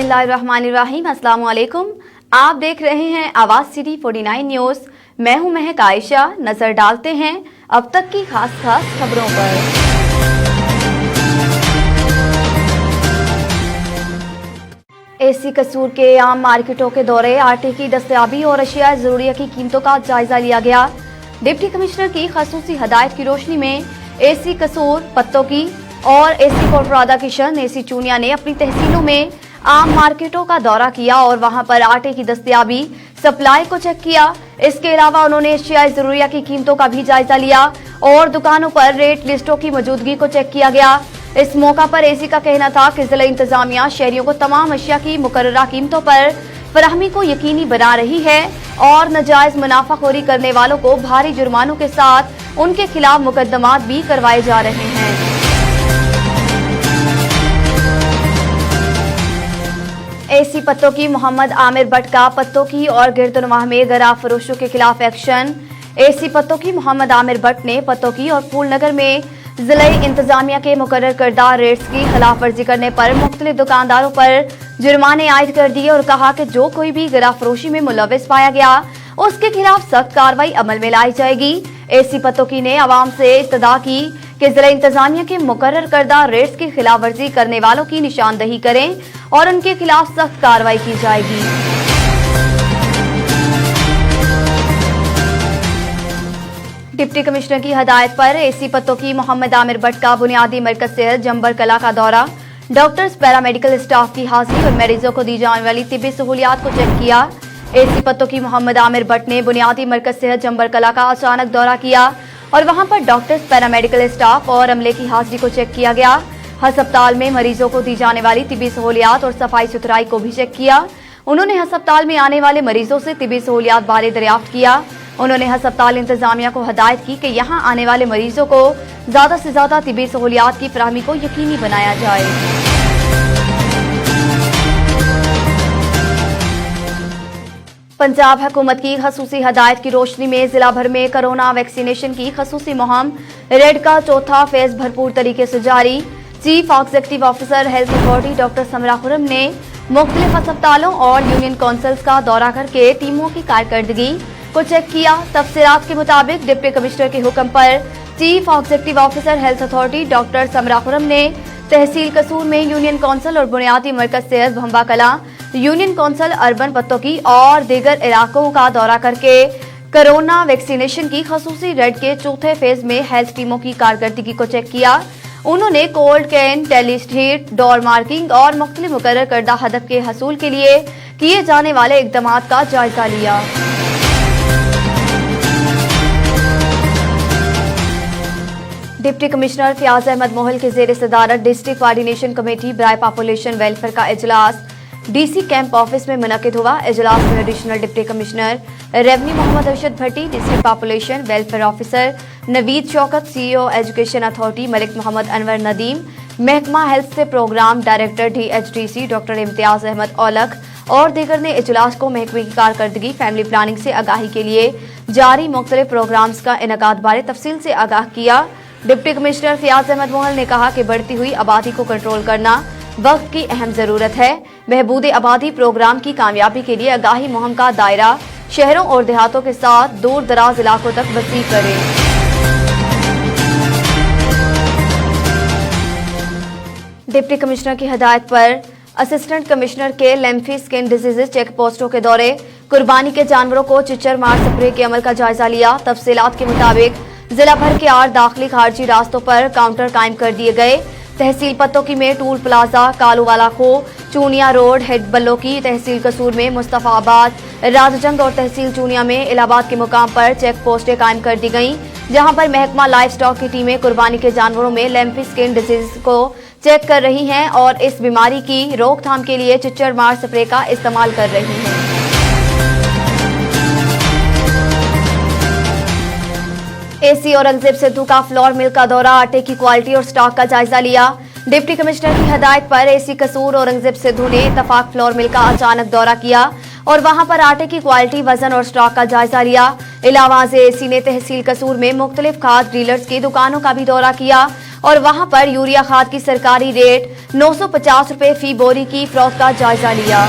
बिस्मिल्लाहिर्रहमानिर्रहीम। अस्सलाम वालेकुम। आप देख रहे हैं आवाज सिटी 49 न्यूज। मैं हूं महक आयशा। नजर डालते हैं अब तक की खास खबरों पर। एसी कसूर के आम मार्केटों के दौरे, आटे की दस्तयाबी और अशिया जरूरिया की कीमतों का जायजा लिया गया। डिप्टी कमिश्नर की खसूसी हदायत की रोशनी में एसी कसूर, पत्तों की और एसी कोट राधाकिशन, एसी चूनिया ने अपनी तहसीलों में आम मार्केटों का दौरा किया और वहां पर आटे की दस्तयाबी, सप्लाई को चेक किया। इसके अलावा उन्होंने अशिया जरूरिया की कीमतों का भी जायजा लिया और दुकानों पर रेट लिस्टों की मौजूदगी को चेक किया गया। इस मौका पर एसी का कहना था कि जिला इंतजामिया शहरियों को तमाम अशिया की मुकर्ररा कीमतों पर फराहमी को यकीनी बना रही है और नाजायज मुनाफाखोरी करने वालों को भारी जुर्मानों के साथ उनके खिलाफ मुकदमात भी करवाए जा रहे हैं। एसी पत्तों की मोहम्मद आमिर भट्ट का पत्तों की और गिरदनवाह में गराब फरोशों के खिलाफ एक्शन। एसी पत्तों की मोहम्मद आमिर भट्ट ने पत्तों की और फूलनगर में जिला इंतजामिया के मुकर्रर करदा रेट्स की खिलाफ वर्जी करने पर मुख्तलिफ दुकानदारों पर जुर्माने आयद कर दिए और कहा कि जो कोई भी गराब फरोशी में मुलविस पाया गया उसके खिलाफ सख्त कार्रवाई अमल में लाई जाएगी। एसी पत्तों की ने आवाम से इस्तदा की कि जिला इंतजामिया के मुकर्रर करदा रेट्स की खिलाफ वर्जी करने वालों की निशानदही करें और उनके खिलाफ सख्त कार्रवाई की जाएगी। डिप्टी कमिश्नर की हदायत पर एसी पत्तों की मोहम्मद आमिर भट्ट का बुनियादी मरकज सेहत जंबर कला का दौरा, डॉक्टर्स, पैरामेडिकल स्टाफ की हाजिरी और मरीजों को दी जाने वाली तिब्बी सहूलियात को चेक किया। एसी पत्तों की मोहम्मद आमिर भट्ट ने बुनियादी मरकज सेहत जंबर कला का अचानक दौरा किया और वहां पर डॉक्टर्स, पैरामेडिकल स्टाफ और अमले की हाजिरी को चेक किया गया। अस्पताल में मरीजों को दी जाने वाली तिब्बी सहूलियात और सफाई सुथराई को भी चेक किया। उन्होंने अस्पताल में आने वाले मरीजों से तिब्बी सहूलियात बारे दरियाफ्त किया। उन्होंने अस्पताल इंतजामिया को हदायत की कि यहां आने वाले मरीजों को ज्यादा से ज्यादा तिब्बी सहूलियात की फराहमी को यकीनी बनाया जाए। पंजाब हुकूमत की खसूसी हदायत की रोशनी में जिला भर में कोरोना वैक्सीनेशन की खसूसी मुहिम रेड का चौथा फेज भरपूर तरीके से जारी। Chief executive officer health authority doctor Samra Khurram ने मुख्तलिफ अस्पतालों और यूनियन काउंसिल्स का दौरा करके टीमों की कारकर्दगी को चेक किया। तफसीलात के मुताबिक डिप्टी कमिश्नर के हुक्म पर chief executive officer health authority doctor Samra Khurram ने तहसील कसूर में यूनियन काउंसिल और बुनियादी मरकज सेहत भंबा कला, यूनियन काउंसिल अर्बन पत्तोकी और दीगर इलाकों का दौरा करके कोरोना वैक्सीनेशन की खसूसी रेड के चौथे फेज में हेल्थ टीमों की कारकर्दगी को चेक किया। उन्होंने कोल्ड कैन, टेलीस्ट्रीट, डोर मार्किंग और मुख्तलिफ मुकर्रर करदा हदफ के हसूल के लिए किए जाने वाले इक़दामात का जायजा लिया। डिप्टी कमिश्नर फयाज अहमद मोहल के जेर सदारत डिस्ट्रिक्ट कोऑर्डिनेशन कमेटी बराए पॉपुलेशन वेलफेयर का इजलास डीसी कैंप ऑफिस में मुनक्किद हुआ। इजलास में additional deputy commissioner revenue Mohammad Arshad Bhatti, district population welfare officer Naveed Shaukat, CEO education authority Malik Mohammad Anwar Nadeem, महकमा हेल्थ से program director DHDC doctor Imtiaz Ahmad Aulakh और दीगर ने इजलास को महकमे की कारकर्दगी, फैमिली प्लानिंग से आगाही के लिए जारी मुख्तलिफ प्रोग्राम्स का इनेकाद बारे तफसील से आगाह किया। डिप्टी कमिश्नर फयाज अहमद मोहल ने कहा कि बढ़ती हुई आबादी को कंट्रोल करना वक्त की अहम जरूरत है। बहबूद आबादी प्रोग्राम की कामयाबी के लिए आगाही मुहिम का दायरा शहरों और देहातों के साथ दूर दराज इलाकों तक वसी करें। डिप्टी कमिश्नर की हदायत पर असिस्टेंट कमिश्नर के लैम्फी स्किन डिजीजेज चेक पोस्टों के दौरे, कुर्बानी के जानवरों को चिच्चर मार स्प्रे के अमल का जायजा लिया। तफसीलात के मुताबिक जिला भर के 8 दाखिली खारजी रास्तों पर काउंटर कायम कर दिए गए। तहसील पत्तोकी में टूल प्लाजा, कालूवाला खो, चूनिया रोड, हेड बल्लोकी, तहसील कसूर में मुस्तफाबाद, राजजंग और तहसील चूनिया में इलाहाबाद के मुकाम पर चेक पोस्टें कायम कर दी गईं, जहां पर महकमा लाइफ स्टॉक की टीमें कुर्बानी के जानवरों में लैम्फी स्किन डिजीज को चेक कर रही हैं और इस बीमारी की रोकथाम के लिए चिच्चर मार स्प्रे का इस्तेमाल कर रही हैं। एसी औरंगजेब सिद्धू का फ्लोर मिल का दौरा, आटे की क्वालिटी और स्टॉक का जायजा लिया। डिप्टी कमिश्नर की हदायत पर एसी कसूर औरंगजेब सिद्धू ने इत्तफाक फ्लोर मिल का अचानक दौरा किया और वहां पर आटे की क्वालिटी, वजन और स्टॉक का जायजा लिया। इलावा से एसी ने तहसील कसूर में मुख्तलिफ खाद डीलर्स की दुकानों का भी दौरा किया और वहां पर यूरिया खाद की सरकारी रेट 950 रुपए फी बोरी की फरोख्त का जायजा लिया।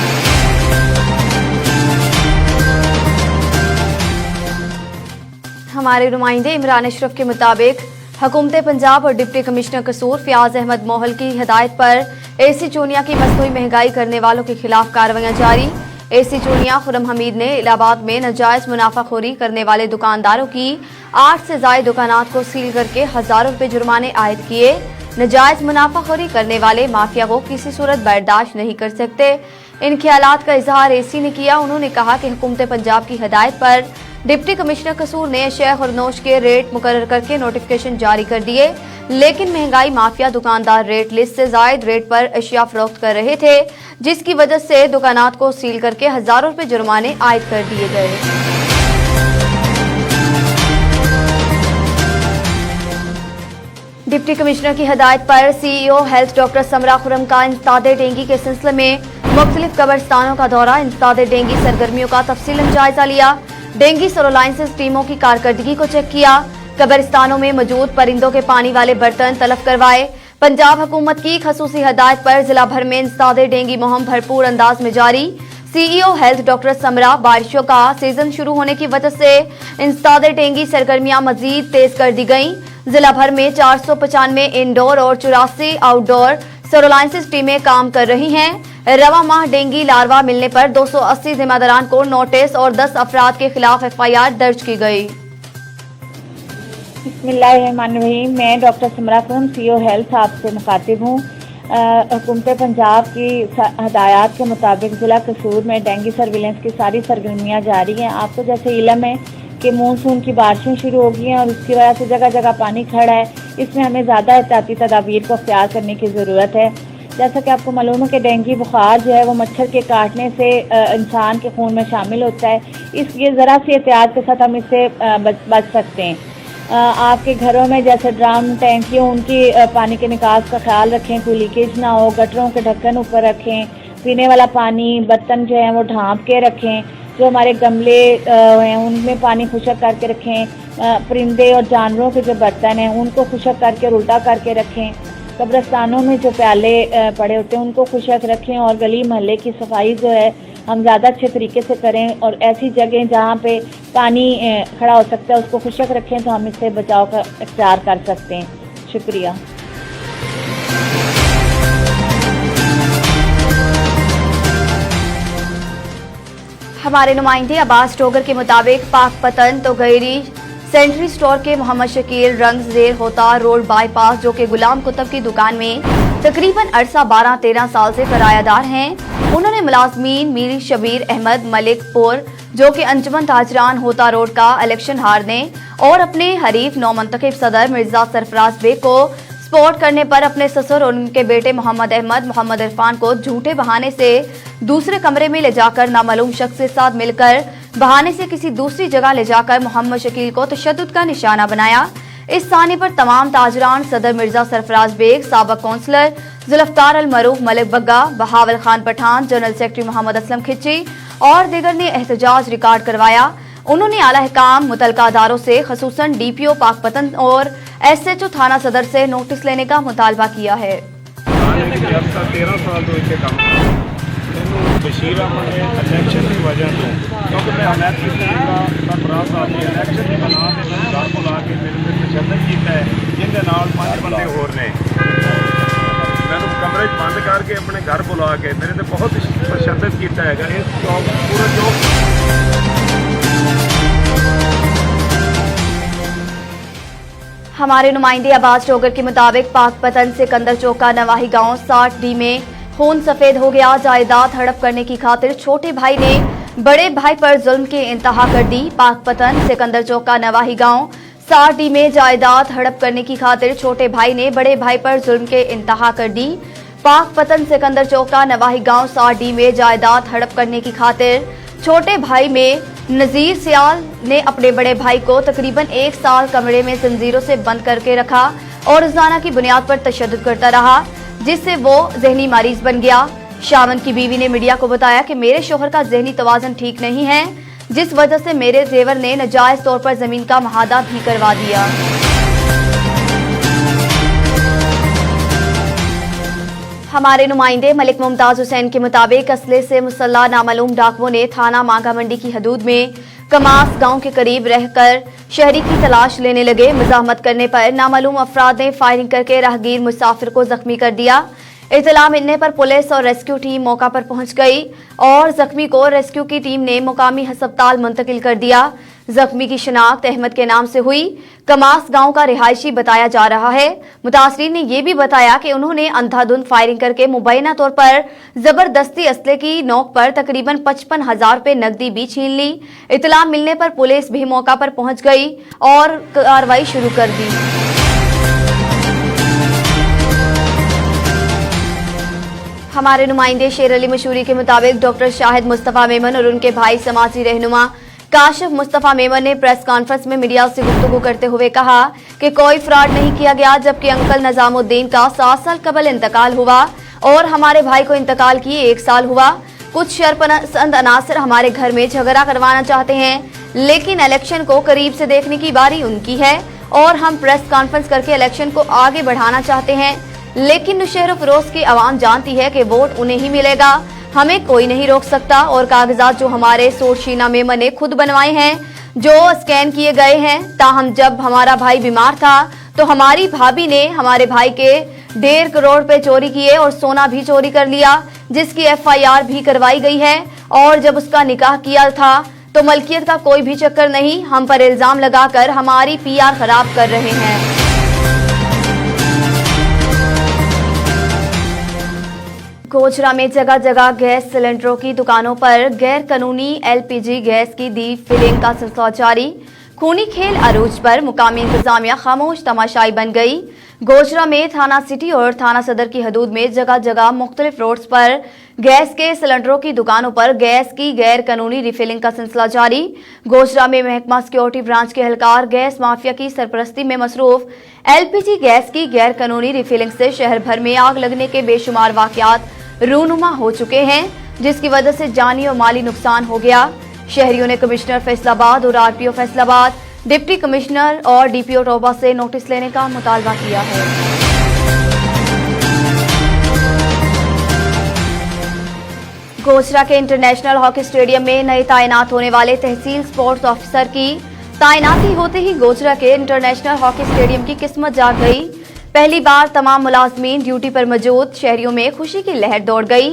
हमारे नुमाइंदे इमरान अशरफ के मुताबिक हुकूमत पंजाब और डिप्टी कमिश्नर कसूर फयाज अहमद मोहल की हिदायत पर एसी चूनिया की मसनूई महंगाई करने वालों के खिलाफ कार्रवाइयां जारी। एसी चूनिया खुरम हमीद ने इलाहाबाद में नाजायज मुनाफाखोरी करने वाले दुकानदारों की 8 से ज्यादा दुकानात को सील करके हजारों रुपए जुर्माने आयद किए। नाजायज मुनाफाखोरी करने वाले माफिया को किसी सूरत बर्दाश्त नहीं कर सकते। इन ख्यालात का इजहार एसी ने किया। उन्होंने कहा कि हुकूमत पंजाब की हिदायत पर डिप्टी कमिश्नर कसूर ने अशिया खुरनोश के रेट मुकर्रर करके नोटिफिकेशन जारी कर दिए, लेकिन महंगाई माफिया दुकानदार रेट लिस्ट से जायद रेट पर अशिया फरोख्त कर रहे थे, जिसकी वजह से दुकानात को सील करके हजारों रुपए जुर्माने आयद कर दिए गए। डिप्टी कमिश्नर की हिदायत पर CEO health doctor Samra Khurram का इंसदादे डेंगू के सिलसिले में मुख्तलिफ कब्रिस्तानों का दौरा। इंसदादे डेंगू सरगर्मियों का तफसीलन जायजा लिया। डेंगू सरोलाइसिस टीमों की कारकर्दगी को चेक किया। कब्रिस्तानों में मौजूद परिंदों के पानी वाले बर्तन तलब करवाए। पंजाब हुकूमत की खसूसी हिदायत पर जिला भर में इंसदादे डेंगू मुहिम भरपूर अंदाज में जारी। सीईओ हेल्थ डॉक्टर समरा बारिशों का सीजन शुरू होने की वजह से इंसदादे डेंगू सरगर्मियां मजीद तेज कर दी गयी। जिला भर में 495 इंडोर और 84 आउटडोर सरोलाइसिस टीमें काम कर रही हैं। रवा माह डेंगू लार्वा मिलने पर 280 जिम्मेदारान को नोटिस और 10 अफराद के खिलाफ FIR दर्ज की गई। बिस्मिल्लाहिर्रहमानिर्रहीम। मैं doctor Samra Khurram CEO health आपसे मुखातिब हूँ। हुकूमत पंजाब की हदायत के मुताबिक ज़िला कसूर में डेंगू सर्विलेंस की सारी सरगर्मियाँ जारी हैं। आपको जैसे इल्म है कि मानसून की बारिशें शुरू हो गई हैं और उसकी वजह से जगह जगह पानी खड़ा है। इसमें हमें ज़्यादा एहतियाती तदाबीर को अख्तियार करने की ज़रूरत है। जैसा कि आपको मालूम है कि डेंगू बुखार जो है वो मच्छर के काटने से इंसान के खून में शामिल होता है, इसलिए ज़रा सी एहतियात के साथ हम इससे बच सकते हैं। आपके घरों में जैसे ड्रम टैंकियों उनकी पानी के निकास का ख्याल रखें, कोई लीकेज ना हो। गटरों के ढक्कन ऊपर रखें। पीने वाला पानी बर्तन जो है वो ढाँप के रखें। जो हमारे गमले हैं उनमें पानी खुशक करके रखें। परिंदे और जानवरों के जो बर्तन हैं उनको खुशक करके और उल्टा करके रखें। कब्रिस्तानों में जो प्याले पड़े होते हैं उनको खुशक रखें। और गली महल्ले की सफाई जो है हम ज़्यादा अच्छे तरीके से करें और ऐसी जगह जहाँ पे पानी खड़ा हो सकता है उसको खुशक रखें, तो हम इससे बचाव का इख्तियार कर सकते हैं। शुक्रिया। हमारे नुमाइंदे अब्बास टोगर के मुताबिक पाकपतन तो गैरी सेंट्री स्टोर के मोहम्मद शकील रंगजेर होता रोड बाईपास जो कि गुलाम कुतब की दुकान में तकरीबन अरसा 12-13 साल से किरायादार हैं। उन्होंने मुलाजमीन मीर शबीर अहमद मलिकपुर जो कि अंजुमन ताजरान होता रोड का इलेक्शन हारने और अपने हरीफ नौमंतखब सदर मिर्जा सरफराज बेग को सपोर्ट करने पर अपने ससुर और उनके बेटे मोहम्मद अहमद मोहम्मद इरफान को झूठे बहाने से दूसरे कमरे में ले जाकर नामालूम शख्स के साथ मिलकर बहाने से किसी दूसरी जगह ले जाकर मोहम्मद शकील को तशद्दुद का निशाना बनाया। इस साने पर तमाम ताजरान सदर मिर्जा सरफराज बेग, साबक कौंसलर जुल्फकार अल मरूफ मलिक बग्गा, बहावल खान पठान, जनरल सेक्रेटरी मोहम्मद असलम खिची और दीगर ने एहतजाज रिकॉर्ड करवाया। उन्होंने आला हुकाम मुतलका अदारों से खसूसन DPO पाकपतन और SHO थाना सदर से नोटिस लेने का मुतालबा किया है। बशीर अहमद ने इलेक्शन की वजह से क्योंकि मैं इलेक्शन के बना के मैं घर बुला के मेरे पे तशद्दुद किया है, जिनके नाल 5 बंदे होर ने मैं कमरे बंद करके अपने घर बुला के मेरे पे बहुत तशद्दुद किया है। इस पूरा जो हमारे नुमाइंदे अब्बास टोगर के मुताबिक पाकपतन से कंदर चौका नवाही गांव 60D में खून सफेद हो गया। जायदाद हड़प करने की खातिर छोटे भाई ने बड़े भाई पर जुल्म की इंतहा कर दी। पाकपतन सिकंदर चौका नवाही गांव 60D में जायदाद हड़प करने की खातिर छोटे भाई ने बड़े भाई पर जुल्म के इंतहा कर दी। पाकपतन सिकंदर चौका नवाही गांव 60D में जायदाद हड़प करने की खातिर छोटे भाई में नजीर सियाल ने अपने बड़े भाई को तकरीबन 1 साल कमरे में जंजीरों से बंद करके रखा और रोजाना की बुनियाद पर तशद्दुद करता रहा, जिससे वो जहनी मरीज बन गया। शामन की बीवी ने मीडिया को बताया कि मेरे शोहर का जहनी तवाज़ुन ठीक नहीं है, जिस वजह से मेरे जेवर ने नाजायज तौर पर जमीन का मुआहदा भी करवा दिया। हमारे नुमाइंदे मलिक मुमताज हुसैन के मुताबिक असले से मुसल्ला नामालूम डाकुओं ने थाना मांगा मंडी की हदूद में कमास गांव के करीब रहकर शहरी की तलाश लेने लगे। मज़ाहमत करने पर नामालूम अफराद ने फायरिंग करके राहगीर मुसाफिर को जख्मी कर दिया। इत्तला मिलने पर पुलिस और रेस्क्यू टीम मौका पर पहुंच गई और जख्मी को रेस्क्यू की टीम ने मुकामी अस्पताल मुंतकिल कर दिया। जख्मी की शिनाख्त अहमद के नाम से हुई। कमास गांव का रिहायशी बताया जा रहा है। मुतासरीन ने यह भी बताया कि उन्होंने अंधाधुंध फायरिंग करके मुबैना तौर पर जबरदस्ती असले की नोक पर तकरीबन 55,000 रुपए नकदी भी छीन ली। इत्तला मिलने पर पुलिस भी मौका पर पहुंच गई और कार्रवाई शुरू कर दी। हमारे नुमाइंदे शेर अली मशहूरी के मुताबिक डॉक्टर शाहिद मुस्तफा मेमन और उनके भाई समाजी रहनुमा काशिफ मुस्तफा मेमन ने प्रेस कॉन्फ्रेंस में मीडिया से गुफ्तगू करते हुए कहा कि कोई फ्रॉड नहीं किया गया, जबकि अंकल निजामुद्दीन का 7 साल कबल इंतकाल हुआ और हमारे भाई को इंतकाल किए 1 साल हुआ। कुछ शरपसंद अनासर हमारे घर में झगड़ा करवाना चाहते हैं, लेकिन इलेक्शन को करीब से देखने की बारी उनकी है और हम प्रेस कॉन्फ्रेंस करके इलेक्शन को आगे बढ़ाना चाहते हैं, लेकिन नौशहर फिरोज की आवाम जानती है कि वोट उन्हें ही मिलेगा, हमें कोई नहीं रोक सकता। और कागजात जो हमारे सोरशीना मेमन ने खुद बनवाए हैं, जो स्कैन किए गए हैं। ताहम जब हमारा भाई बीमार था तो हमारी भाभी ने हमारे भाई के 1.5 करोड़ रुपए चोरी किए और सोना भी चोरी कर लिया, जिसकी FIR भी करवाई गई है। और जब उसका निकाह किया था तो मलकियत का कोई भी चक्कर नहीं, हम पर इल्जाम लगाकर हमारी PR खराब कर रहे हैं। गोजरा में जगह जगह गैस सिलेंडरों की दुकानों पर गैर कानूनी LPG गैस की दी फिलिंग का सिलसिला जारी। खूनी खेल अरूज पर मुकामी इंतजामिया खामोश तमाशाई बन गई। गोजरा में थाना सिटी और थाना सदर की हदूद में जगह जगह मुख्तलिफ रोड्स पर गैस के सिलेंडरों की दुकानों पर गैस की गैर कानूनी रिफिलिंग का सिलसिला जारी। गोजरा में महकमा सिक्योरिटी ब्रांच के एहलकार गैस माफिया की सरपरस्ती में मसरूफ LPG गैस की गैर कानूनी रिफिलिंग से शहर भर में आग लगने के बेशुमार वाकयात रूनुमा हो चुके हैं, जिसकी वजह से जानी और माली नुकसान हो गया। शहरियों ने कमिश्नर फैसलाबाद और RPO फैसलाबाद, डिप्टी कमिश्नर और DPO टोबा से नोटिस लेने का मुतालबा किया है। गोजरा के इंटरनेशनल हॉकी स्टेडियम में नए तैनात होने वाले तहसील स्पोर्ट्स ऑफिसर की तैनाती होते ही गोजरा के इंटरनेशनल हॉकी स्टेडियम की किस्मत जाग गई। पहली बार तमाम मुलाजमीन ड्यूटी पर मौजूद, शहरियों में खुशी की लहर दौड़ गई।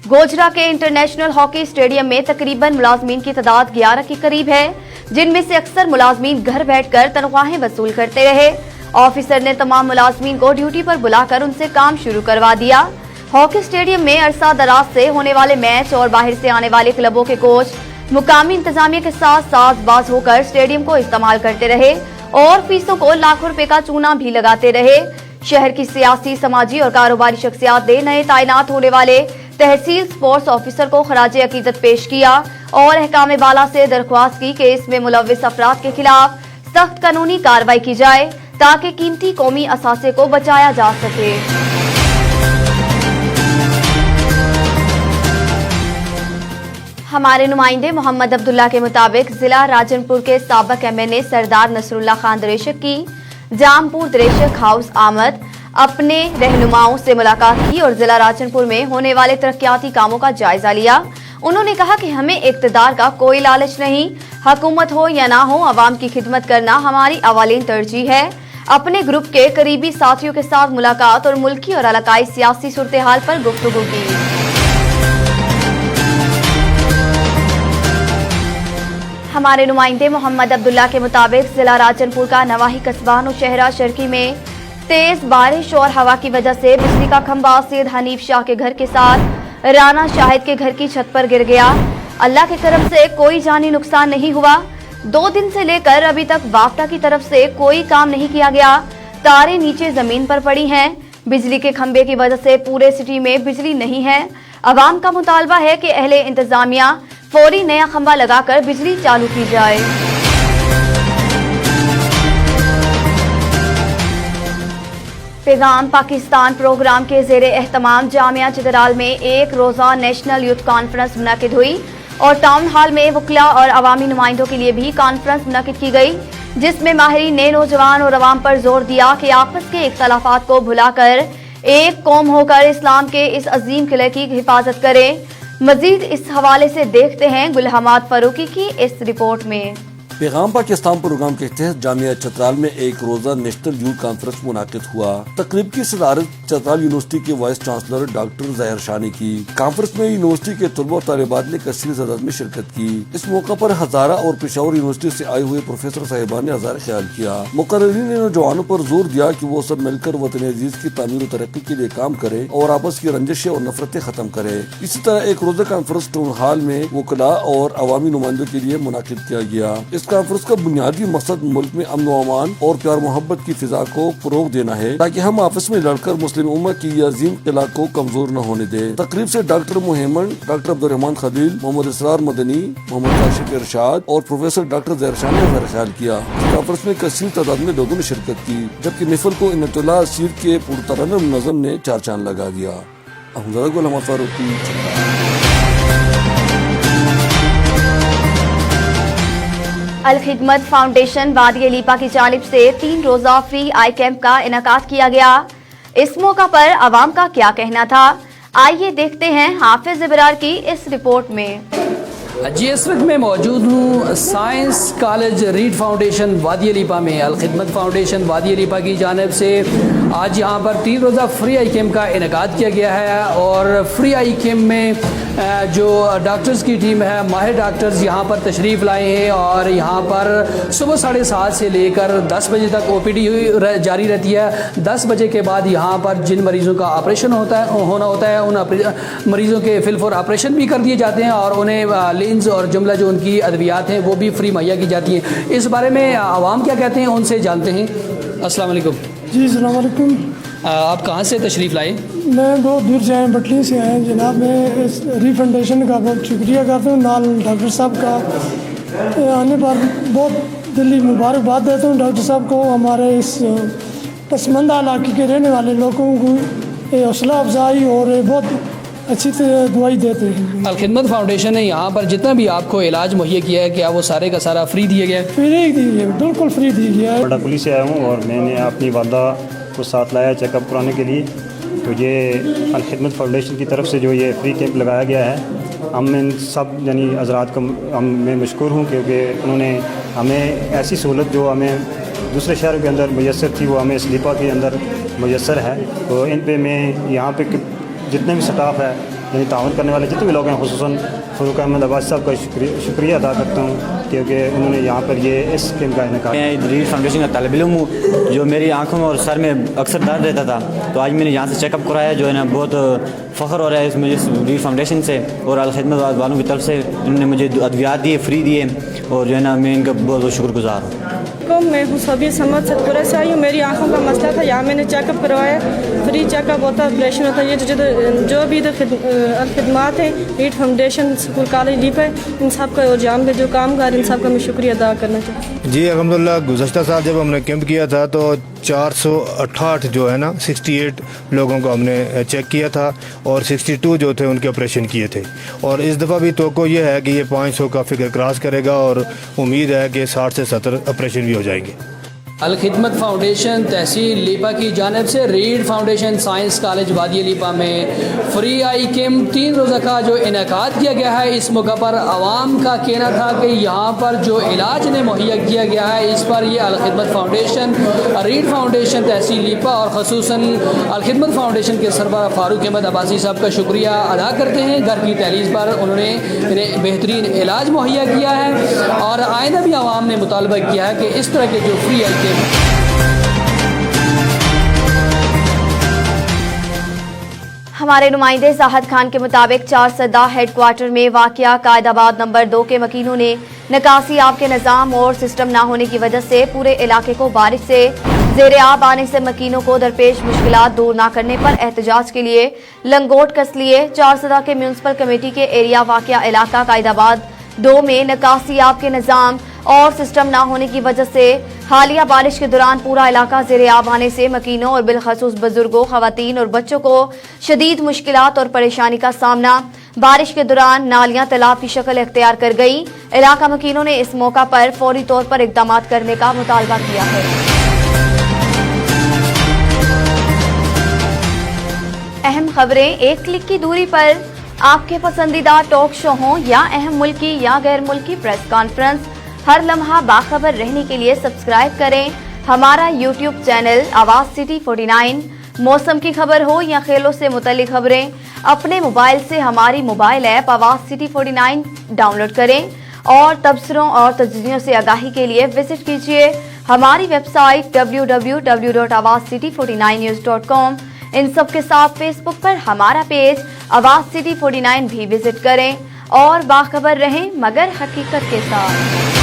गोजरा के इंटरनेशनल हॉकी स्टेडियम में तकरीबन मुलाजमीन की तादाद 11 के करीब है, जिनमें से अक्सर मुलाजमीन घर बैठकर तनख्वाहें वसूल करते रहे। ऑफिसर ने तमाम मुलाजमीन को ड्यूटी पर बुलाकर उनसे काम शुरू करवा दिया। हॉकी स्टेडियम में अरसा दराज से होने वाले मैच और बाहर से आने वाले क्लबों के कोच मुकामी इंतजामिया के साथ साजबाज होकर स्टेडियम को इस्तेमाल करते रहे और फीसों को लाखों रुपए का चूना भी लगाते रहे। शहर की सियासी, समाजी और कारोबारी शख्सियात ने नए तैनात होने वाले तहसील स्पोर्ट्स ऑफिसर को खराजे अकीदत पेश किया और अहकाम बाला से दरख्वास्त की कि इसमें मुलव्विस अफराद के खिलाफ सख्त कानूनी कार्रवाई की जाए ताकि कीमती कौमी असासे को बचाया जा सके। हमारे नुमाइंदे मोहम्मद अब्दुल्ला के मुताबिक जिला राजनपुर के साबिक MNA सरदार नसरुल्लाह खान दरेशक की जामपुर दरेशक हाउस आमद, अपने रहनुमाओं से मुलाकात की और जिला राजनपुर में होने वाले तरक्याती कामों का जायजा लिया। उन्होंने कहा कि हमें इक़्तिदार का कोई लालच नहीं, हुकूमत हो या ना हो, अवाम की खिदमत करना हमारी अवालीन तरजीह है। अपने ग्रुप के करीबी साथियों के साथ मुलाकात और मुल्की और इलाकाई सियासी सूरत हाल पर गुफ्तगू की। हमारे नुमाइंदे मोहम्मद अब्दुल्ला के मुताबिक जिला राजनपुर का नवाही कस्बा नौशहरा शर्की में तेज बारिश और हवा की वजह से बिजली का खंभा सैयद हनीफ शाह के घर के साथ राना शाहिद के घर की छत पर गिर गया। अल्लाह के तरफ से कोई जानी नुकसान नहीं हुआ। 2 दिन से लेकर अभी तक वाफ्टा की तरफ से कोई काम नहीं किया गया। तारें नीचे जमीन पर पड़ी हैं। बिजली के खंभे की वजह से पूरे सिटी में बिजली नहीं है। अवाम का मुतालबा है कि अहले इंतजामिया फौरी नया खंभा लगाकर बिजली चालू की जाए। पैगाम पाकिस्तान प्रोग्राम के ज़ेर एहतमाम जामिया चितराल में एक रोज़ा नेशनल यूथ कॉन्फ्रेंस मुनक़िद हुई और टाउन हॉल में वकला और अवामी नुमाइंदों के लिए भी कॉन्फ्रेंस मुनक़िद की गई, जिसमें माहिरीन ने नौजवान और अवाम पर जोर दिया कि आपस के इख्तलाफात को भुलाकर ایک قوم ہو کر اسلام کے اس عظیم قلعے کی حفاظت کریں. مزید اس حوالے سے دیکھتے ہیں گل حماد فاروقی کی اس رپورٹ میں. پیغام پاکستان پروگرام کے تحت جامعہ چترال میں ایک روزہ نیشنل یوتھ کانفرنس منعقد ہوا. تقریب کی صدارت چترال یونیورسٹی کے وائس چانسلر ڈاکٹر ظاہر شاہ نے کی. کانفرنس میں یونیورسٹی کے طلباء اور طالبات نے کثیر تعداد میں شرکت کی. اس موقع پر ہزارہ اور پشاور یونیورسٹی سے آئے ہوئے پروفیسر صاحبان نے اظہار خیال کیا. مقررین نے نوجوانوں پر زور دیا کہ وہ سب مل کر وطن عزیز کی تعمیر و ترقی کے لیے کام کریں اور آپس کی رنجشیں اور نفرتیں ختم کریں. اسی طرح ایک روزہ کانفرنس ٹاؤن ہال میں وکلاء اور عوامی نمائندوں کے لیے منعقد کیا گیا. اس کانفرنس کا بنیادی مقصد ملک میں امن و امان اور پیار محبت کی فضا کو فروغ دینا ہے تاکہ ہم آپس میں لڑ کر مسلم امت کی یہ عظیم قلعہ کو کمزور نہ ہونے دیں. تقریب سے ڈاکٹر محمد، ڈاکٹر عبدالرحمان خلیل، محمد اسرار مدنی، محمد کاشف ارشاد اور پروفیسر ڈاکٹر ظاہر شاہ نے اظہار خیال کیا. کانفرنس میں کثیر تعداد میں لوگوں نے شرکت کی جبکہ محفل کو انعت اللہ اسیر کے پرترنم نظم نے چار چاند لگا دیا. گل حماد فاروقی. الخدمت فاؤنڈیشن وادی لیپا کی جانب سے 3 روزہ فری آئی کیمپ کا انعقاد کیا گیا. اس موقع پر عوام کا کیا کہنا تھا، آئیے دیکھتے ہیں حافظ ابرار کی اس رپورٹ میں. جی اس وقت میں موجود ہوں سائنس کالج ریڈ فاؤنڈیشن وادی لیپا میں. الخدمت فاؤنڈیشن وادی لیپا کی جانب سے آج یہاں پر 3 روزہ فری آئی کیمپ کا انعقاد کیا گیا ہے اور فری آئی کیمپ میں جو ڈاکٹرز کی ٹیم ہے، ماہر ڈاکٹرز یہاں پر تشریف لائے ہیں اور یہاں پر صبح 7:30 سے لے کر 10 بجے تک او پی ڈی جاری رہتی ہے. 10 بجے کے بعد یہاں پر جن مریضوں کا آپریشن ہونا ہوتا ہے ان مریضوں کے فل فور آپریشن بھی کر دیے جاتے ہیں اور انہیں لینز اور جملہ جو ان کی ادویات ہیں وہ بھی فری مہیا کی جاتی ہیں. اس بارے میں عوام کیا کہتے ہیں ان سے جانتے ہیں. السلام علیکم. جی السلام علیکم. آپ کہاں سے تشریف لائے؟ میں بہت دور سے آئے، بٹلی سے آئے جناب. میں اس ری فاؤنڈیشن کا بہت شکریہ کرتا ہوں، نال ڈاکٹر صاحب کا آنے پر بہت دلی مبارکباد دیتا ہوں ڈاکٹر صاحب کو. ہمارے اس پسماندہ علاقے کے رہنے والے لوگوں کو حوصلہ افزائی اور بہت اچھی دعائی دیتے ہیں. الخدمت فاؤنڈیشن نے یہاں پر جتنا بھی آپ کو علاج مہیا کیا ہے کیا وہ سارے کا سارا فری دیا گیا ہے؟ فری دی گیا، بالکل فری دی گیا ہے. بڑا پولیس سے آیا ہوں اور میں نے اپنی والدہ کو ساتھ لایا چیک اپ کرانے کے لیے. تو یہ الخدمت فاؤنڈیشن کی طرف سے جو یہ فری کیمپ لگایا گیا ہے، ہم ان سب یعنی حضرات کو میں مشکور ہوں کیونکہ انہوں نے ہمیں ایسی سہولت جو ہمیں دوسرے شہروں کے اندر میسر تھی وہ ہمیں سلیپا کے اندر میسر ہے. تو ان پہ میں یہاں پہ جتنے بھی سٹاف ہے یعنی تعاون کرنے والے جتنے بھی لوگ ہیں، خصوصاً فروخ احمد عباس صاحب کا شکریہ ادا کرتا ہوں کیونکہ انہوں نے یہاں پر یہ اس کیمپ کا انعقاد. میں ریڈ فاؤنڈیشن کا طالب علم ہوں، جو میری آنکھوں میں اور سر میں اکثر درد رہتا تھا، تو آج میں نے یہاں سے چیک اپ کرایا. جو ہے نا بہت فخر ہو رہا ہے اس مجھے ریڈ فاؤنڈیشن سے اور الخدمت والوں کی طرف سے. انہوں نے مجھے ادویات دیے، فری دیے اور جو ہے نا میں ان کا بہت بہت شکر گزار ہوں. میں حسابی سمت ستپورہ سے آئی ہوں. میری آنکھوں کا مسئلہ تھا، یہاں میں نے چیک اپ کروایا. فری چیک اپ ہوتا ہے، آپریشن ہوتا ہے. یہ جو بھی الخدمات ہیں ریڈ فاؤنڈیشن اسکول کالج لیپا ہے، ان سب کا اور جام کے جو کامگار ان سب کا میں شکریہ ادا کرنا چاہتی ہوں. جی الحمدللہ گزشتہ سال جب ہم نے کیمپ کیا تھا تو 468 جو ہے نا 68 لوگوں کو ہم نے چیک کیا تھا اور 62 جو تھے ان کے آپریشن کیے تھے. اور اس دفعہ بھی توقع یہ ہے کہ یہ 500 کا فگر کراس کرے گا اور امید ہے کہ 60 سے 70 آپریشن بھی ہو جائیں گے. الخدمت فاؤنڈیشن تحصیل لیپا کی جانب سے ریڈ فاؤنڈیشن سائنس کالج وادی لیپا میں فری آئی کیمپ 3 روزہ کا جو انعقاد کیا گیا ہے. اس موقع پر عوام کا کہنا تھا کہ یہاں پر جو علاج انہیں مہیا کیا گیا ہے اس پر یہ الخدمت فاؤنڈیشن، ریڈ فاؤنڈیشن تحصیل لیپا اور خصوصاً الخدمت فاؤنڈیشن کے سربراہ فاروق احمد عباسی صاحب کا شکریہ ادا کرتے ہیں. گھر کی دہلیز پر انہوں نے انہیں بہترین علاج مہیا کیا ہے اور آئندہ بھی عوام نے مطالبہ کیا ہے کہ اس طرح کے جو فری آئی ہمارے نمائندے زاہد خان کے مطابق 4 سدہ ہیڈ کوارٹر میں واقع قائد آباد نمبر 2 کے مکینوں نے نکاسی آب کے نظام اور سسٹم نہ ہونے کی وجہ سے پورے علاقے کو بارش سے زیر آب آنے سے مکینوں کو درپیش مشکلات دور نہ کرنے پر احتجاج کے لیے لنگوٹ کس لیے. 4 سدہ کے میونسپل کمیٹی کے ایریا واقع علاقہ قائد آباد 2 میں نکاسی آب کے نظام اور سسٹم نہ ہونے کی وجہ سے حالیہ بارش کے دوران پورا علاقہ زیر آب آنے سے مکینوں اور بالخصوص بزرگوں، خواتین اور بچوں کو شدید مشکلات اور پریشانی کا سامنا. بارش کے دوران نالیاں تالاب کی شکل اختیار کر گئی. علاقہ مکینوں نے اس موقع پر فوری طور پر اقدامات کرنے کا مطالبہ کیا ہے. खबरें एक क्लिक की दूरी पर, आपके पसंदीदा टॉक शो हों या अहम मुल्की या गैर मुल्की प्रेस कॉन्फ्रेंस, हर लम्हा बाखबर रहने के लिए सब्सक्राइब करें हमारा यूट्यूब चैनल आवाज़ सिटी 49। मौसम की खबर हो या खेलों से मुतल्लिक खबरें, अपने मोबाइल से हमारी मोबाइल ऐप आवाज़ सिटी 49 डाउनलोड करें और तबसरों और तजज़ियों से आगाही के लिए विजिट कीजिए हमारी वेबसाइट www.awazcity49news.com। इन सब के साथ फेसबुक पर हमारा पेज आवाज़ सिटी 49 भी विजिट करें और बाखबर रहें मगर हकीकत के साथ।